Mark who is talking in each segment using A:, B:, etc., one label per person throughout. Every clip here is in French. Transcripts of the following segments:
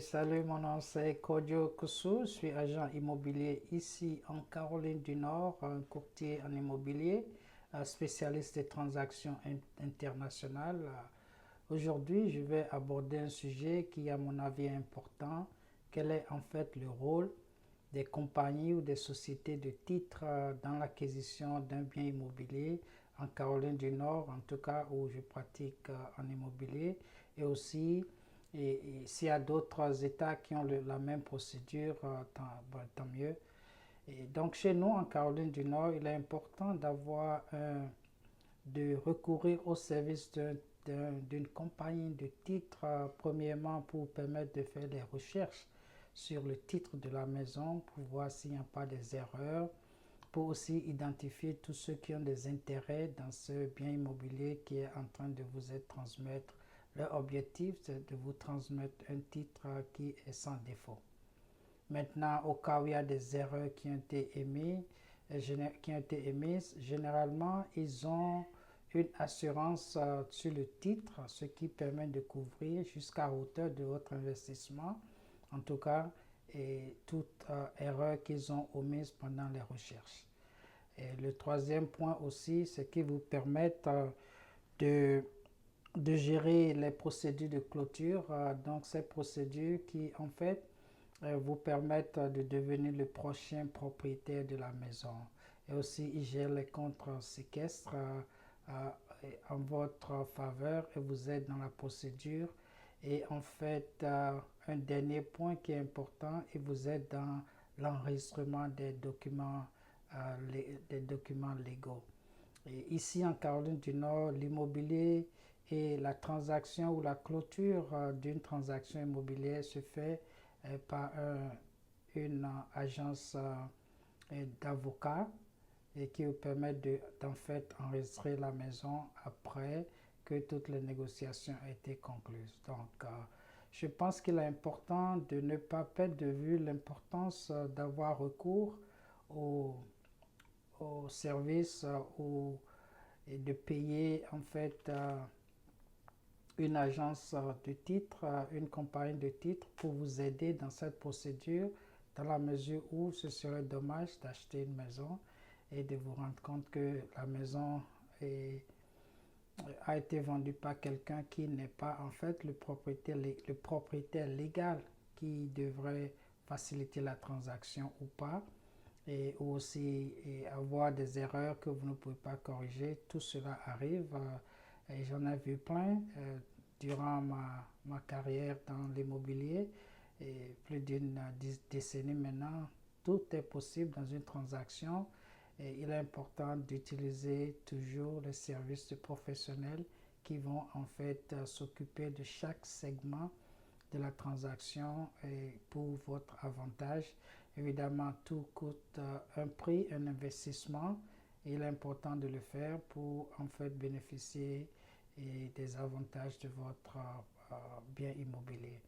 A: Salut, mon nom c'est Kodjo Kossou, je suis agent immobilier ici en Caroline du Nord, un courtier en immobilier, spécialiste des transactions internationales. Aujourd'hui, je vais aborder un sujet qui, à mon avis, est important. Quel est en fait le rôle des compagnies ou des sociétés de titres dans l'acquisition d'un bien immobilier en Caroline du Nord, en tout cas où je pratique en immobilier, et aussi et s'il y a d'autres États qui ont la même procédure, tant mieux. Et donc chez nous, en Caroline du Nord, il est important de recourir au service d'une compagnie de titres, premièrement pour permettre de faire des recherches sur le titre de la maison, pour voir s'il n'y a pas des erreurs, pour aussi identifier tous ceux qui ont des intérêts dans ce bien immobilier qui est en train de vous être transmettre. Leur objectif, c'est de vous transmettre un titre qui est sans défaut. Maintenant, au cas où il y a des erreurs qui ont été émises, généralement, ils ont une assurance sur le titre, ce qui permet de couvrir jusqu'à hauteur de votre investissement, en tout cas, et toute erreur qu'ils ont omise pendant les recherches. Et le troisième point aussi, c'est qu'ils vous permettent de gérer les procédures de clôture. Donc, ces procédures qui, en fait, vous permettent de devenir le prochain propriétaire de la maison. Et aussi, ils gèrent les contre-séquestres en votre faveur et vous aident dans la procédure. Et en fait, un dernier point qui est important, ils vous aident dans l'enregistrement des documents légaux. Et ici, en Caroline du Nord, l'immobilier et la transaction ou la clôture d'une transaction immobilière se fait par une agence d'avocats et qui vous permet d'en fait enregistrer la maison après que toutes les négociations aient été conclues. Donc, je pense qu'il est important de ne pas perdre de vue l'importance d'avoir recours au service et de payer en fait une agence de titres, une compagnie de titres pour vous aider dans cette procédure dans la mesure où ce serait dommage d'acheter une maison et de vous rendre compte que la maison a été vendue par quelqu'un qui n'est pas en fait le propriétaire légal qui devrait faciliter la transaction ou pas, et aussi avoir des erreurs que vous ne pouvez pas corriger. Tout cela arrive et j'en ai vu plein durant ma carrière dans l'immobilier et plus d'une décennie maintenant. Tout est possible dans une transaction et il est important d'utiliser toujours les services de professionnels qui vont en fait s'occuper de chaque segment de la transaction et pour votre avantage. Évidemment, tout coûte un prix, un investissement. Et il est important de le faire pour en fait bénéficier des avantages de votre bien immobilier.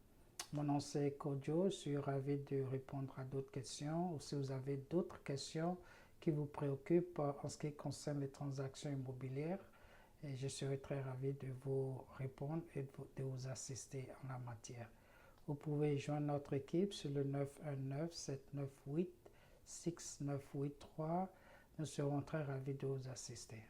A: Mon nom c'est Kodjo, je suis ravi de répondre à d'autres questions ou si vous avez d'autres questions qui vous préoccupent en ce qui concerne les transactions immobilières, et je serai très ravi de vous répondre et de vous assister en la matière. Vous pouvez joindre notre équipe sur le 919-798-6983. Nous serons très ravis de vous assister.